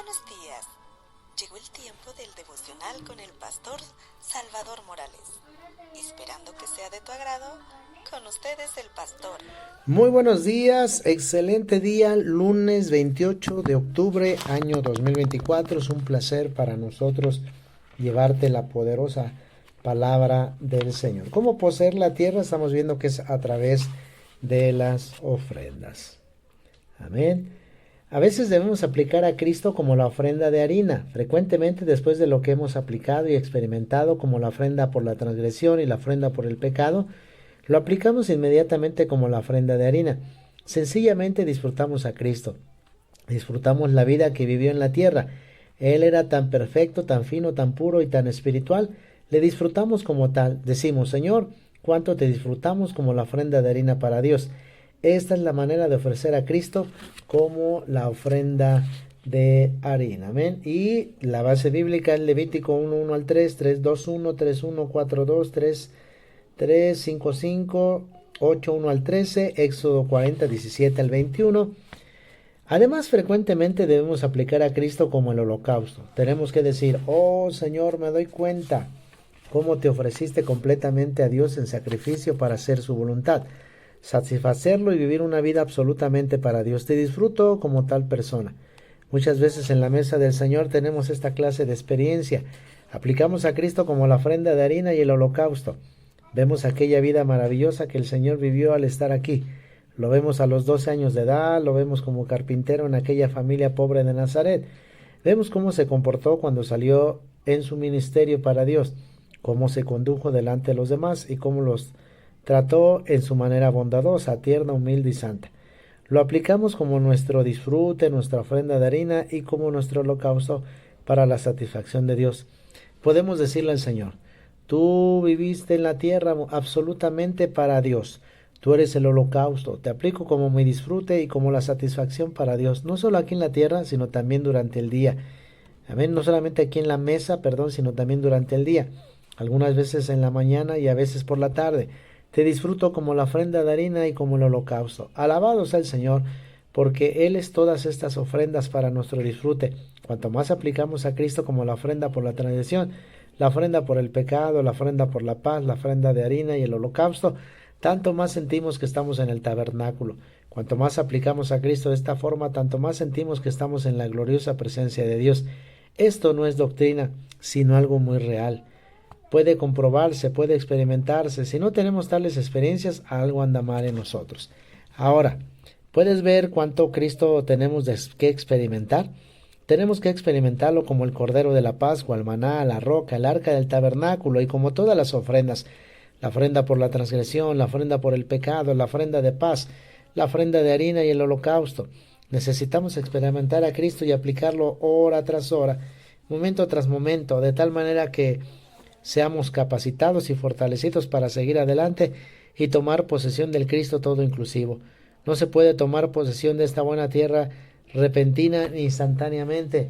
Buenos días. Llegó el tiempo del devocional con el pastor Salvador Morales. Esperando que sea de tu agrado, con ustedes el pastor. Muy buenos días, excelente día, lunes 28 de octubre, año 2024. Es un placer para nosotros llevarte la poderosa palabra del Señor. ¿Cómo poseer la tierra? Estamos viendo que es a través de las ofrendas. Amén. A veces debemos aplicar a Cristo como la ofrenda de harina, frecuentemente después de lo que hemos aplicado y experimentado como la ofrenda por la transgresión y la ofrenda por el pecado, lo aplicamos inmediatamente como la ofrenda de harina. Sencillamente disfrutamos a Cristo, disfrutamos la vida que vivió en la tierra. Él era tan perfecto, tan fino, tan puro y tan espiritual, le disfrutamos como tal. Decimos, Señor, cuánto te disfrutamos como la ofrenda de harina para Dios. Esta es la manera de ofrecer a Cristo como la ofrenda de harina. Amén. Y la base bíblica es Levítico 1:1 al 3, 3:2:1, 3:1, 4:2, 3:5:5, 8:1 al 13, Éxodo 40:17 al 21. Además, frecuentemente debemos aplicar a Cristo como el holocausto. Tenemos que decir, oh Señor, me doy cuenta cómo te ofreciste completamente a Dios en sacrificio para hacer su voluntad, satisfacerlo y vivir una vida absolutamente para Dios. Te disfruto como tal persona. Muchas veces en la mesa del Señor tenemos esta clase de experiencia. Aplicamos a Cristo como la ofrenda de harina y el holocausto. Vemos aquella vida maravillosa que el Señor vivió al estar aquí. Lo vemos a los 12 años de edad, lo vemos como carpintero en aquella familia pobre de Nazaret. Vemos cómo se comportó cuando salió en su ministerio para Dios, cómo se condujo delante de los demás y cómo los trató en su manera bondadosa, tierna, humilde y santa. Lo aplicamos como nuestro disfrute, nuestra ofrenda de harina y como nuestro holocausto para la satisfacción de Dios. Podemos decirle al Señor, tú viviste en la tierra absolutamente para Dios. Tú eres el holocausto. Te aplico como mi disfrute y como la satisfacción para Dios. No solo aquí en la tierra, sino también durante el día. Amén. No solamente aquí en la mesa, sino también durante el día. Algunas veces en la mañana y a veces por la tarde. Te disfruto como la ofrenda de harina y como el holocausto. Alabado sea el Señor, porque Él es todas estas ofrendas para nuestro disfrute. Cuanto más aplicamos a Cristo como la ofrenda por la transgresión, la ofrenda por el pecado, la ofrenda por la paz, la ofrenda de harina y el holocausto, tanto más sentimos que estamos en el tabernáculo. Cuanto más aplicamos a Cristo de esta forma, tanto más sentimos que estamos en la gloriosa presencia de Dios. Esto no es doctrina, sino algo muy real. Puede comprobarse, puede experimentarse. Si no tenemos tales experiencias, algo anda mal en nosotros. Ahora, ¿puedes ver cuánto Cristo tenemos que experimentar? Tenemos que experimentarlo como el Cordero de la Pascua, el maná, la roca, el arca del tabernáculo y como todas las ofrendas. La ofrenda por la transgresión, la ofrenda por el pecado, la ofrenda de paz, la ofrenda de harina y el holocausto. Necesitamos experimentar a Cristo y aplicarlo hora tras hora, momento tras momento, de tal manera que seamos capacitados y fortalecidos para seguir adelante y tomar posesión del Cristo todo inclusivo. No se puede tomar posesión de esta buena tierra repentina ni instantáneamente.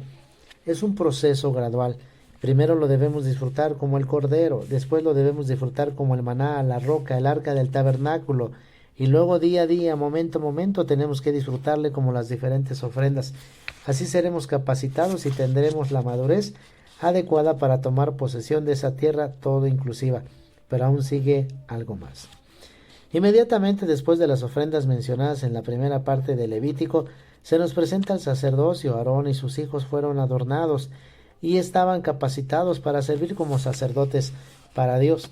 Es un proceso gradual. Primero lo debemos disfrutar como el Cordero, después lo debemos disfrutar como el maná, la roca, el arca del tabernáculo, y luego día a día, momento a momento, tenemos que disfrutarle como las diferentes ofrendas. Así seremos capacitados y tendremos la madurez adecuada para tomar posesión de esa tierra todo inclusiva, pero aún sigue algo más. Inmediatamente después de las ofrendas mencionadas en la primera parte de Levítico, se nos presenta el sacerdocio. Aarón y sus hijos fueron adornados y estaban capacitados para servir como sacerdotes para Dios.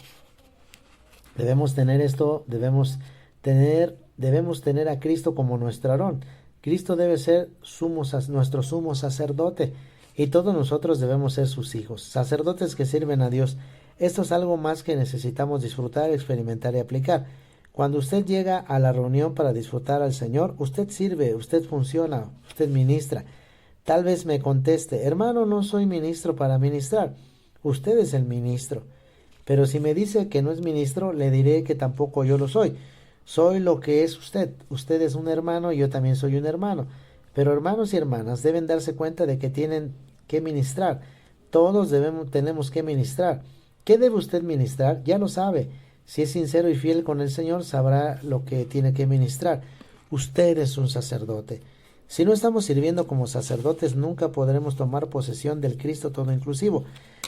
Debemos tener esto, debemos tener a Cristo como nuestro Aarón. Cristo debe ser nuestro sumo sacerdote y todos nosotros debemos ser sus hijos, sacerdotes que sirven a Dios. Esto es algo más que necesitamos disfrutar, experimentar y aplicar. Cuando usted llega a la reunión para disfrutar al Señor, usted sirve, usted funciona, usted ministra. Tal vez me conteste, hermano, no soy ministro para ministrar. Usted es el ministro. Pero si me dice que no es ministro, le diré que tampoco yo lo soy. Soy lo que es usted. Usted es un hermano y yo también soy un hermano. Pero hermanos y hermanas deben darse cuenta de que tienen que ministrar. Todos tenemos que ministrar. ¿Qué debe usted ministrar? Ya lo sabe. Si es sincero y fiel con el Señor, sabrá lo que tiene que ministrar. Usted es un sacerdote. Si no estamos sirviendo como sacerdotes, nunca podremos tomar posesión del Cristo todo inclusivo.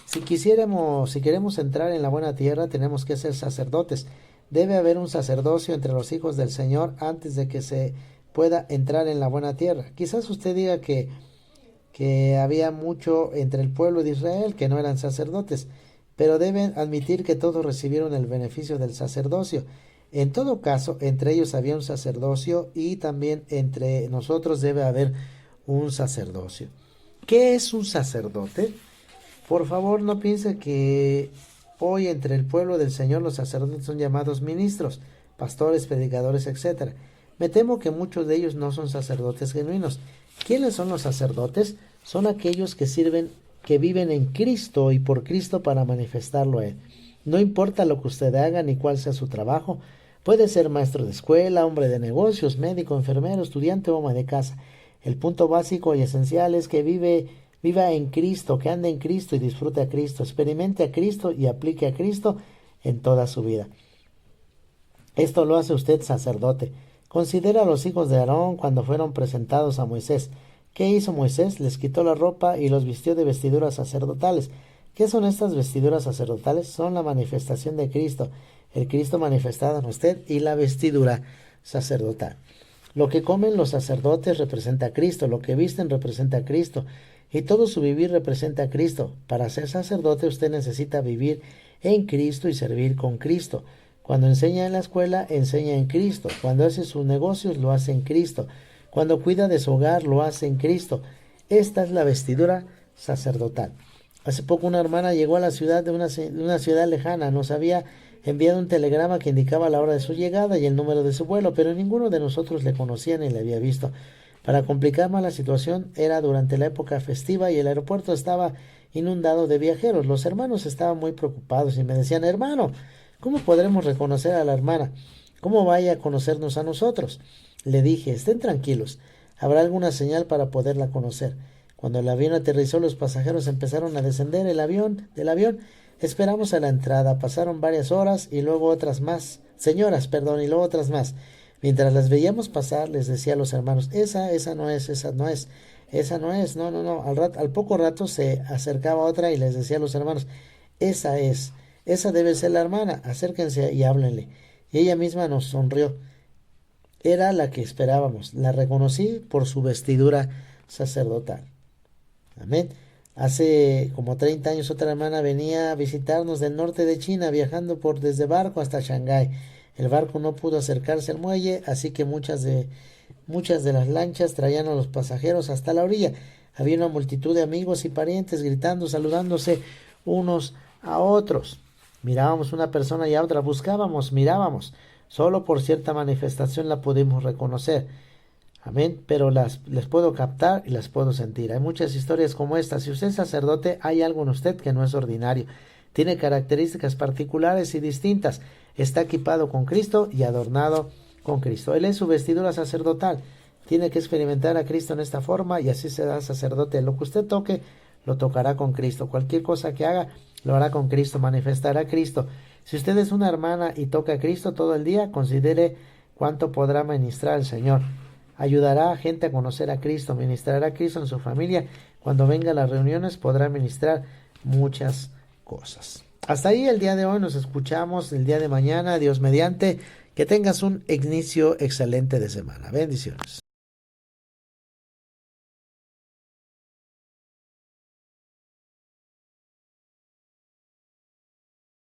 Si queremos entrar en la buena tierra, tenemos que ser sacerdotes. Debe haber un sacerdocio entre los hijos del Señor antes de que se pueda entrar en la buena tierra. Quizás usted diga que había mucho entre el pueblo de Israel que no eran sacerdotes, pero deben admitir que todos recibieron el beneficio del sacerdocio. En todo caso, entre ellos había un sacerdocio y también entre nosotros debe haber un sacerdocio. ¿Qué es un sacerdote? Por favor, no piense que hoy entre el pueblo del Señor los sacerdotes son llamados ministros, pastores, predicadores, etc. Me temo que muchos de ellos no son sacerdotes genuinos. ¿Quiénes son los sacerdotes? Son aquellos que sirven, que viven en Cristo y por Cristo para manifestarlo a Él. No importa lo que usted haga ni cuál sea su trabajo. Puede ser maestro de escuela, hombre de negocios, médico, enfermero, estudiante o ama de casa. El punto básico y esencial es que viva en Cristo, que ande en Cristo y disfrute a Cristo, experimente a Cristo y aplique a Cristo en toda su vida. Esto lo hace usted sacerdote. Considera a los hijos de Aarón cuando fueron presentados a Moisés. ¿Qué hizo Moisés? Les quitó la ropa y los vistió de vestiduras sacerdotales. ¿Qué son estas vestiduras sacerdotales? Son la manifestación de Cristo, el Cristo manifestado en usted y la vestidura sacerdotal. Lo que comen los sacerdotes representa a Cristo, lo que visten representa a Cristo y todo su vivir representa a Cristo. Para ser sacerdote usted necesita vivir en Cristo y servir con Cristo. Cuando enseña en la escuela, enseña en Cristo. Cuando hace sus negocios, lo hace en Cristo. Cuando cuida de su hogar, lo hace en Cristo. Esta es la vestidura sacerdotal. Hace poco una hermana llegó a la ciudad de una ciudad lejana. Nos había enviado un telegrama que indicaba la hora de su llegada y el número de su vuelo, pero ninguno de nosotros le conocía ni le había visto. Para complicar más la situación, era durante la época festiva y el aeropuerto estaba inundado de viajeros. Los hermanos estaban muy preocupados y me decían: hermano, ¿cómo podremos reconocer a la hermana? ¿Cómo vaya a conocernos a nosotros? Le dije: estén tranquilos, habrá alguna señal para poderla conocer. Cuando el avión aterrizó, los pasajeros empezaron a descender del avión. Esperamos a la entrada, pasaron varias horas y luego otras más, y luego otras más. Mientras las veíamos pasar, les decía a los hermanos: esa no es. No. Al poco rato se acercaba otra y les decía a los hermanos: esa debe ser la hermana, acérquense y háblenle. Y ella misma nos sonrió. Era la que esperábamos, la reconocí por su vestidura sacerdotal. Amén. Hace como 30 años otra hermana venía a visitarnos del norte de China, viajando desde barco hasta Shanghái. El barco no pudo acercarse al muelle, así que muchas de las lanchas traían a los pasajeros hasta la orilla. Había una multitud de amigos y parientes gritando, saludándose unos a otros. Mirábamos una persona y a otra, mirábamos. Solo por cierta manifestación la pudimos reconocer. Amén, pero les puedo captar y las puedo sentir. Hay muchas historias como esta. Si usted es sacerdote, hay algo en usted que no es ordinario. Tiene características particulares y distintas. Está equipado con Cristo y adornado con Cristo. Él es su vestidura sacerdotal. Tiene que experimentar a Cristo en esta forma y así será sacerdote. Lo que usted toque, lo tocará con Cristo. Cualquier cosa que haga, lo hará con Cristo, manifestará a Cristo. Si usted es una hermana y toca a Cristo todo el día, considere cuánto podrá ministrar al Señor. Ayudará a gente a conocer a Cristo, ministrará a Cristo en su familia. Cuando venga a las reuniones podrá ministrar muchas cosas. Hasta ahí el día de hoy, nos escuchamos el día de mañana, Dios mediante. Que tengas un inicio excelente de semana. Bendiciones.